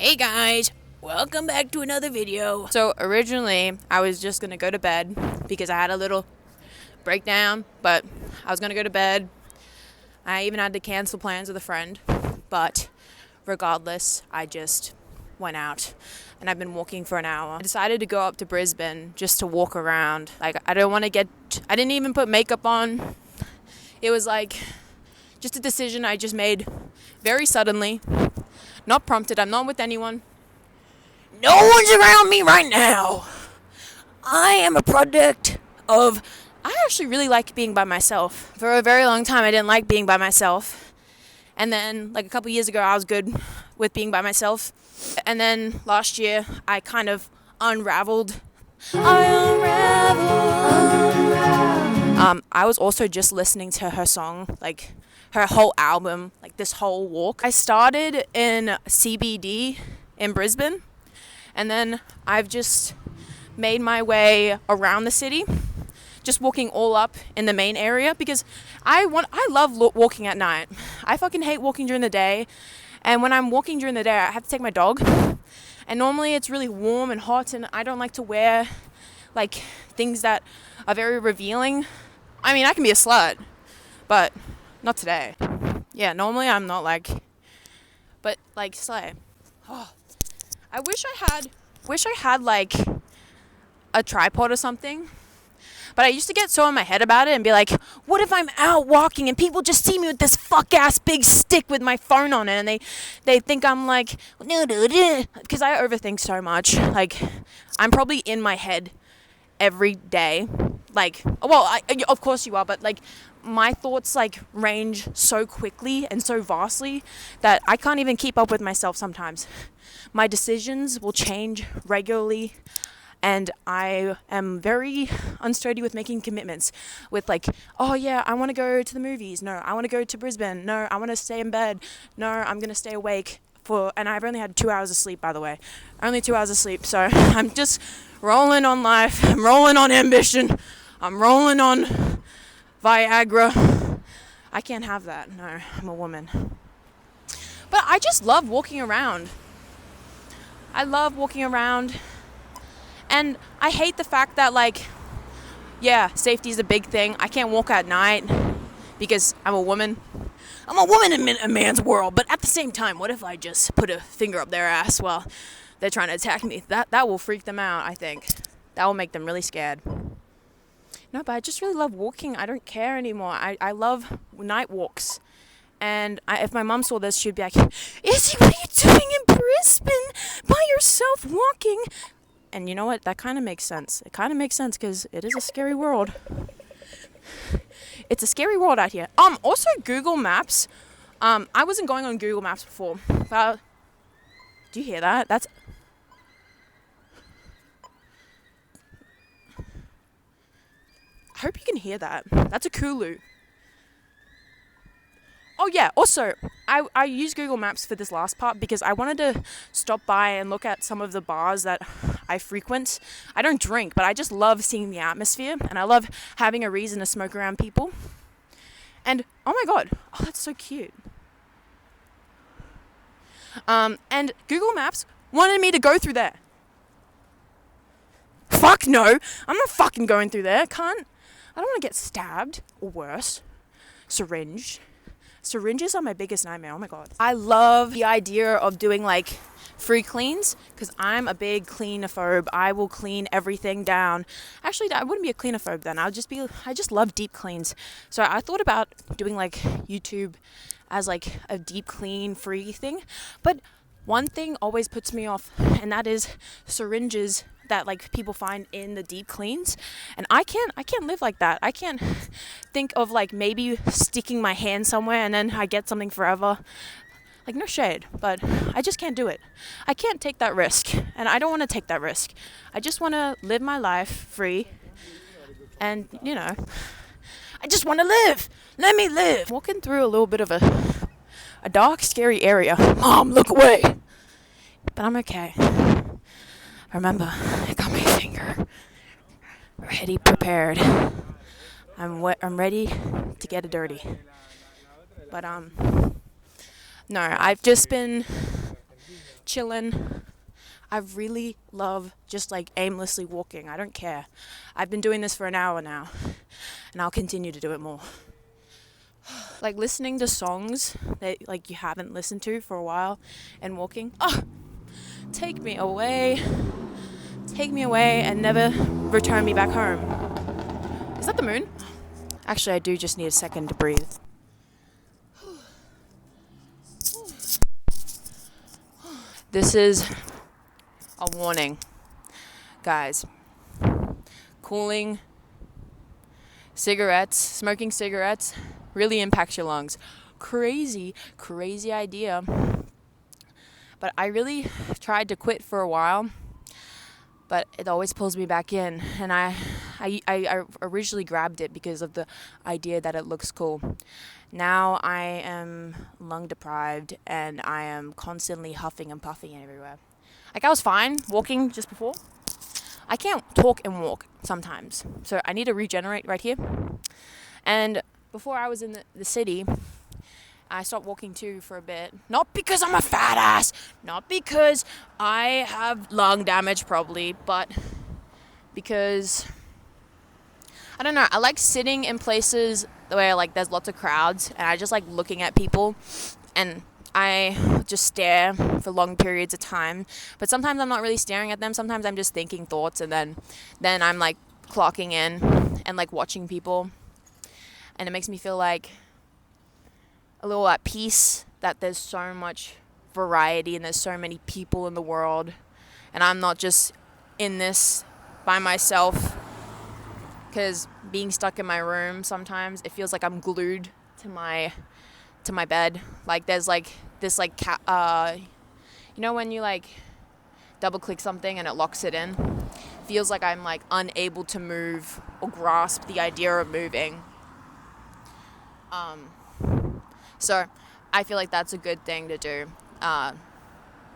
Hey guys, welcome back to another video. So originally I was just gonna go to bed because I had a little breakdown, but I was gonna go to bed. I even had to cancel plans with a friend, but regardless, I just went out and I've been walking for an hour. I decided to go up to Brisbane just to walk around. I didn't even put makeup on. It was just a decision I just made very suddenly. Not prompted. I'm not with anyone. No one's around me right now. I am a product of... I actually really like being by myself. For a very long time, I didn't like being by myself. And then, a couple years ago, I was good with being by myself. And then last year, I kind of unraveled. I was also just listening to her song, her whole album, this whole walk. I started in CBD in Brisbane, and then I've just made my way around the city, just walking all up in the main area because I love walking at night. I fucking hate walking during the day, and when I'm walking during the day, I have to take my dog, and normally it's really warm and hot, and I don't like to wear things that are very revealing. I mean, I can be a slut, but not today. Yeah, normally I'm not but slay. Oh, I wish I had a tripod or something. But I used to get so in my head about it and be like, what if I'm out walking and people just see me with this fuck-ass big stick with my phone on it and they think I'm because I overthink so much. I'm probably in my head every day. Of course you are, but my thoughts range so quickly and so vastly that I can't even keep up with myself sometimes. My decisions will change regularly, and I am very unsturdy with making commitments with oh yeah, I want to go to the movies. No, I want to go to Brisbane. No, I want to stay in bed. No, I'm going to stay awake and I've only had 2 hours of sleep, by the way. Only 2 hours of sleep, so I'm just rolling on life. I'm rolling on ambition. I'm rolling on Viagra. I can't have that. No, I'm a woman. But I just love walking around. I love walking around. And I hate the fact that, safety is a big thing. I can't walk at night because I'm a woman. I'm a woman in a man's world. But at the same time, what if I just put a finger up their ass while they're trying to attack me? That will freak them out, I think. That will make them really scared. No, but I just really love walking. I don't care anymore. I love night walks. And if my mom saw this, she'd be like, Izzy, what are you doing in Brisbane by yourself walking? And you know what? That kind of makes sense. It kind of makes sense because it is a scary world. It's a scary world out here. Also, Google Maps. I wasn't going on Google Maps before. But do you hear that? I hope you can hear that. That's a Kulu. Oh yeah, also, I used Google Maps for this last part because I wanted to stop by and look at some of the bars that I frequent. I don't drink, but I just love seeing the atmosphere, and I love having a reason to smoke around people. And, oh my god, oh, that's so cute. And Google Maps wanted me to go through there. Fuck no, I'm not fucking going through there, cunt. I don't want to get stabbed, or worse, syringed. Syringes are my biggest nightmare, oh my god. I love the idea of doing free cleans, because I'm a big cleanophobe. I will clean everything down. Actually, I wouldn't be a cleanophobe then. I just love deep cleans. So I thought about doing YouTube as a deep clean free thing. But one thing always puts me off, and that is syringes that people find in the deep cleans, and I can't live like that. I can't think of maybe sticking my hand somewhere and then I get something forever. No shade, but I just can't do it. I can't take that risk, and I don't want to take that risk. I just want to live my life free, and I just want to live. Let me live. Walking through a little bit of a dark, scary area. Mom, look away. But I'm okay. Remember, I got my finger ready, prepared. I'm ready to get it dirty. But no, I've just been chilling. I really love just like aimlessly walking. I don't care. I've been doing this for an hour now, and I'll continue to do it more. Like listening to songs that like you haven't listened to for a while and walking. Oh, take me away and never return me back home. Is that the moon? Actually, I do just need a second to breathe. This is a warning, guys. Smoking cigarettes really impacts your lungs. Crazy idea. But I really tried to quit for a while, but it always pulls me back in. And I originally grabbed it because of the idea that it looks cool. Now I am lung deprived and I am constantly huffing and puffing everywhere. Like I was fine walking just before. I can't talk and walk sometimes, so I need to regenerate right here. And before I was in the city, I stopped walking too for a bit. Not because I'm a fat ass, not because I have lung damage probably, but because I don't know, I like sitting in places where like there's lots of crowds and I just like looking at people and I just stare for long periods of time. But sometimes I'm not really staring at them. Sometimes I'm just thinking thoughts and then I'm like clocking in and like watching people. And it makes me feel like a little at peace that there's so much variety and there's so many people in the world. And I'm not just in this by myself. Because being stuck in my room sometimes, it feels like I'm glued to my bed. Like there's like this like you know when you like double click something and it locks it in? Feels like I'm like unable to move or grasp the idea of moving. So I feel like that's a good thing to do.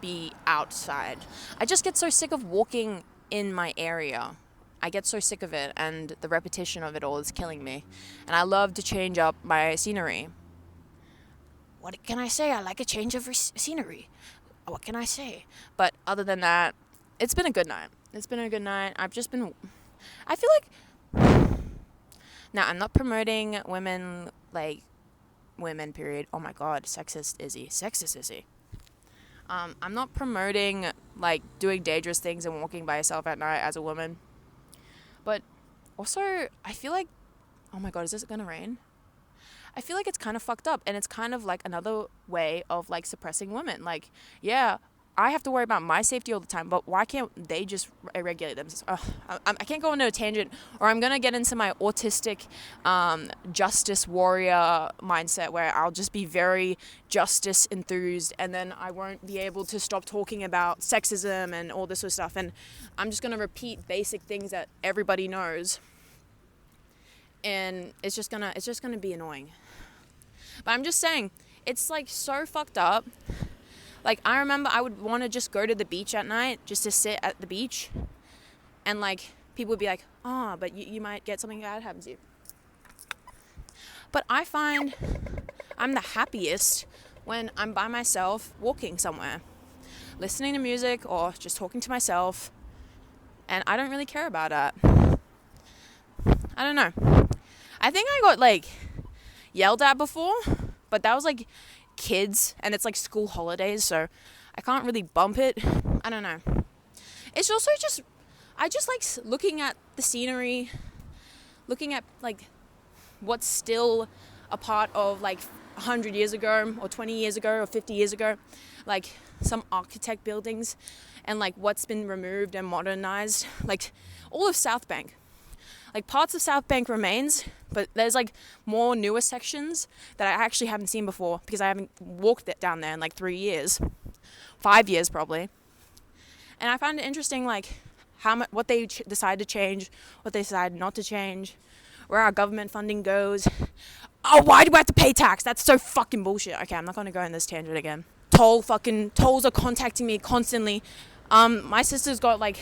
Be outside. I just get so sick of walking in my area. I get so sick of it, and the repetition of it all is killing me. And I love to change up my scenery. What can I say? I like a change of scenery. What can I say? But other than that, it's been a good night. I've just been... I feel like... Now, I'm not promoting women, period. Oh my god, sexist Izzy. I'm not promoting, like, doing dangerous things and walking by yourself at night as a woman. But also, I feel like... Oh my god, is this gonna rain? I feel like it's kind of fucked up, and it's kind of like another way of, like, suppressing women. Like, yeah, I have to worry about my safety all the time, but why can't they just regulate themselves? I can't go into a tangent, or I'm going to get into my autistic justice warrior mindset where I'll just be very justice enthused, and then I won't be able to stop talking about sexism and all this sort of stuff, and I'm just going to repeat basic things that everybody knows, and it's just gonna be annoying. But I'm just saying, it's like so fucked up. Like, I remember I would want to just go to the beach at night, just to sit at the beach. And, like, people would be like, oh, but you might get something bad happen to you. But I find I'm the happiest when I'm by myself walking somewhere, listening to music or just talking to myself. And I don't really care about that. I don't know. I think I got, like, yelled at before, but that was, like, kids, and it's like school holidays, so I can't really bump it. I don't know. It's also just, I just like looking at the scenery, looking at like what's still a part of like 100 years ago or 20 years ago or 50 years ago, like some architect buildings, and like what's been removed and modernized, like all of South Bank. Like parts of South Bank remains, but there's like more newer sections that I actually haven't seen before because I haven't walked it down there in like 3 years, 5 years probably. And I find it interesting, like what they decide to change, what they decide not to change, where our government funding goes. Oh, why do we have to pay tax? That's so fucking bullshit. Okay, I'm not gonna go in this tangent again. Tolls are contacting me constantly. My sister's got like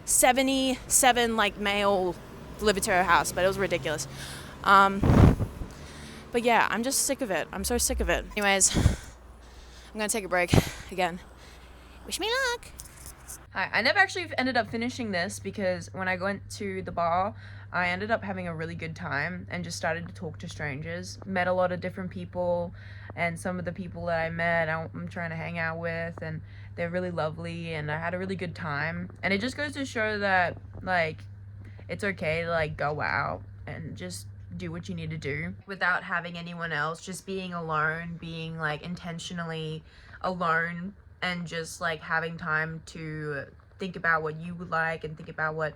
77 like mail delivered to her house, but it was ridiculous. But yeah, I'm just sick of it. I'm so sick of it. Anyways, I'm gonna take a break again. Wish me luck. Hi, I never actually ended up finishing this because when I went to the bar, I ended up having a really good time and just started to talk to strangers. Met a lot of different people, and some of the people that I met, I'm trying to hang out with, and they're really lovely, and I had a really good time. And it just goes to show that, like, it's okay to, like, go out and just do what you need to do without having anyone else, just being alone, being, like, intentionally alone, and just, like, having time to think about what you would like and think about what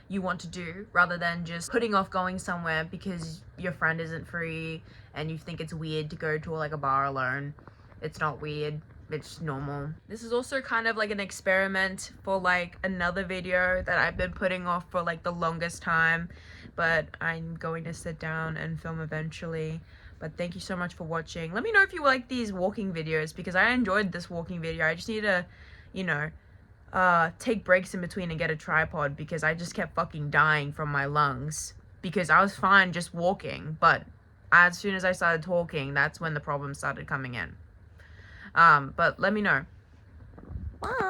you want to do, rather than just putting off going somewhere because your friend isn't free and you think it's weird to go to, like, a bar alone. It's not weird, it's normal. This is also kind of like an experiment for, like, another video that I've been putting off for, like, the longest time, but I'm going to sit down and film eventually. But thank you so much for watching. Let me know if you like these walking videos, because I enjoyed this walking video. I just need to, you know, take breaks in between and get a tripod, because I just kept fucking dying from my lungs, because I was fine just walking, but as soon as I started talking, that's when the problems started coming in. But let me know. Bye.